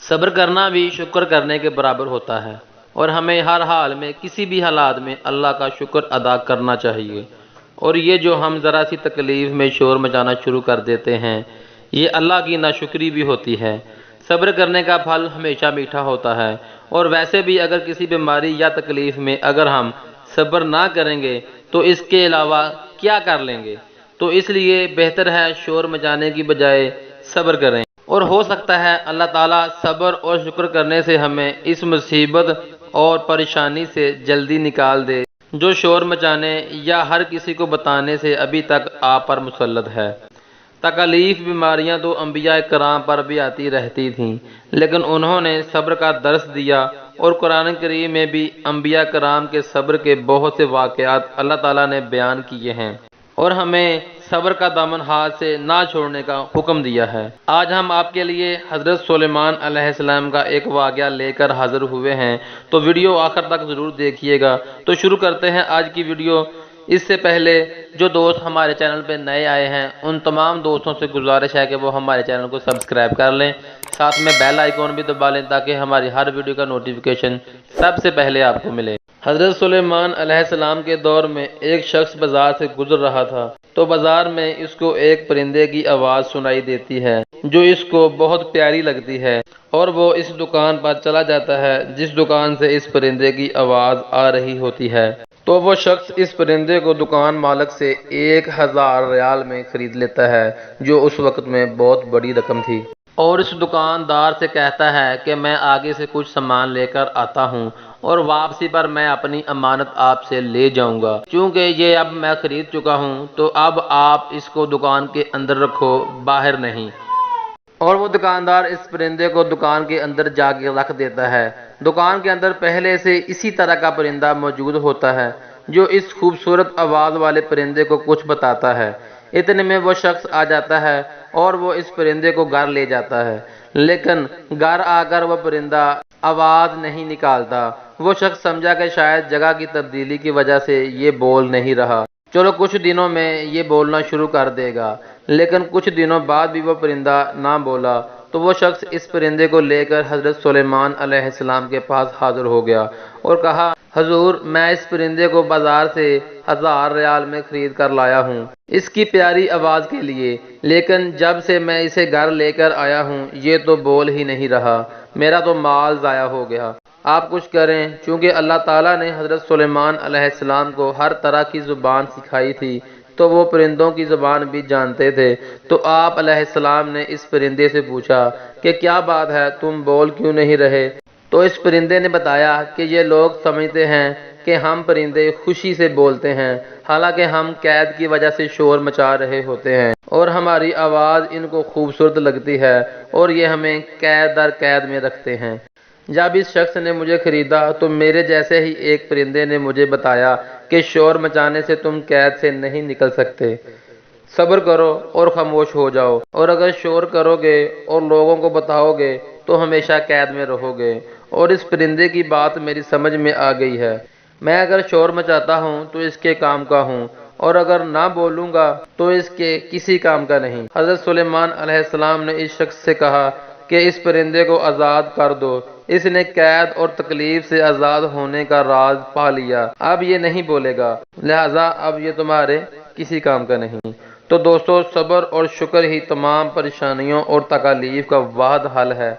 صبر کرنا بھی شکر کرنے کے برابر ہوتا ہے، اور ہمیں ہر حال میں کسی بھی حالات میں اللہ کا شکر ادا کرنا چاہیے۔ اور یہ جو ہم ذرا سی تکلیف میں شور مچانا شروع کر دیتے ہیں، یہ اللہ کی ناشکری بھی ہوتی ہے۔ صبر کرنے کا پھل ہمیشہ میٹھا ہوتا ہے، اور ویسے بھی اگر کسی بیماری یا تکلیف میں اگر ہم صبر نہ کریں گے تو اس کے علاوہ کیا کر لیں گے؟ تو اس لیے بہتر ہے شور مچانے کی بجائے صبر کریں، اور ہو سکتا ہے اللہ تعالیٰ صبر اور شکر کرنے سے ہمیں اس مصیبت اور پریشانی سے جلدی نکال دے جو شور مچانے یا ہر کسی کو بتانے سے ابھی تک آپ پر مسلط ہے۔ تکالیف بیماریاں تو انبیاء کرام پر بھی آتی رہتی تھیں، لیکن انہوں نے صبر کا درس دیا، اور قرآن کریم میں بھی انبیاء کرام کے صبر کے بہت سے واقعات اللہ تعالیٰ نے بیان کیے ہیں، اور ہمیں صبر کا دامن ہاتھ سے نہ چھوڑنے کا حکم دیا ہے۔ آج ہم آپ کے لیے حضرت سلیمان علیہ السلام کا ایک واقعہ لے کر حاضر ہوئے ہیں، تو ویڈیو آخر تک ضرور دیکھیے گا۔ تو شروع کرتے ہیں آج کی ویڈیو۔ اس سے پہلے جو دوست ہمارے چینل پہ نئے آئے ہیں ان تمام دوستوں سے گزارش ہے کہ وہ ہمارے چینل کو سبسکرائب کر لیں، ساتھ میں بیل آئیکن بھی دبا لیں تاکہ ہماری ہر ویڈیو کا نوٹیفیکیشن سب سے پہلے آپ کو ملے۔ حضرت سلیمان علیہ السلام کے دور میں ایک شخص بازار سے گزر رہا تھا، تو بازار میں اس کو ایک پرندے کی آواز سنائی دیتی ہے جو اس کو بہت پیاری لگتی ہے، اور وہ اس دکان پر چلا جاتا ہے جس دکان سے اس پرندے کی آواز آ رہی ہوتی ہے۔ تو وہ شخص اس پرندے کو دکان مالک سے 1000 ریال میں خرید لیتا ہے، جو اس وقت میں بہت بڑی رقم تھی، اور اس دکاندار سے کہتا ہے کہ میں آگے سے کچھ سامان لے کر آتا ہوں، اور واپسی پر میں اپنی امانت آپ سے لے جاؤں گا، چونکہ یہ اب میں خرید چکا ہوں تو اب آپ اس کو دکان کے اندر رکھو، باہر نہیں۔ اور وہ دکاندار اس پرندے کو دکان کے اندر جا کے رکھ دیتا ہے۔ دکان کے اندر پہلے سے اسی طرح کا پرندہ موجود ہوتا ہے جو اس خوبصورت آواز والے پرندے کو کچھ بتاتا ہے۔ اتنے میں وہ شخص آ جاتا ہے اور وہ اس پرندے کو گھر لے جاتا ہے، لیکن گھر آ کر وہ پرندہ آواز نہیں نکالتا۔ وہ شخص سمجھا کہ شاید جگہ کی تبدیلی کی وجہ سے یہ بول نہیں رہا، چلو کچھ دنوں میں یہ بولنا شروع کر دے گا، لیکن کچھ دنوں بعد بھی وہ پرندہ نہ بولا۔ تو وہ شخص اس پرندے کو لے کر حضرت سلیمان علیہ السلام کے پاس حاضر ہو گیا اور کہا، حضور میں اس پرندے کو بازار سے 1000 ریال میں خرید کر لایا ہوں اس کی پیاری آواز کے لیے، لیکن جب سے میں اسے گھر لے کر آیا ہوں یہ تو بول ہی نہیں رہا، میرا تو مال ضائع ہو گیا۔ آپ کچھ کریں۔ چونکہ اللہ تعالیٰ نے حضرت سلیمان علیہ السلام کو ہر طرح کی زبان سکھائی تھی تو وہ پرندوں کی زبان بھی جانتے تھے، تو آپ علیہ السلام نے اس پرندے سے پوچھا کہ کیا بات ہے، تم بول کیوں نہیں رہے؟ تو اس پرندے نے بتایا کہ یہ لوگ سمجھتے ہیں کہ ہم پرندے خوشی سے بولتے ہیں، حالانکہ ہم قید کی وجہ سے شور مچا رہے ہوتے ہیں، اور ہماری آواز ان کو خوبصورت لگتی ہے اور یہ ہمیں قید در قید میں رکھتے ہیں۔ جب اس شخص نے مجھے خریدا تو میرے جیسے ہی ایک پرندے نے مجھے بتایا کہ شور مچانے سے تم قید سے نہیں نکل سکتے، صبر کرو اور خاموش ہو جاؤ، اور اگر شور کرو گے اور لوگوں کو بتاؤ گے تو ہمیشہ قید میں رہو گے۔ اور اس پرندے کی بات میری سمجھ میں آ گئی ہے، میں اگر شور مچاتا ہوں تو اس کے کام کا ہوں، اور اگر نہ بولوں گا تو اس کے کسی کام کا نہیں۔ حضرت سلیمان علیہ السلام نے اس شخص سے کہا کہ اس پرندے کو آزاد کر دو، اس نے قید اور تکلیف سے آزاد ہونے کا راز پا لیا، اب یہ نہیں بولے گا، لہٰذا اب یہ تمہارے کسی کام کا نہیں۔ تو دوستو، صبر اور شکر ہی تمام پریشانیوں اور تکالیف کا واحد حل ہے۔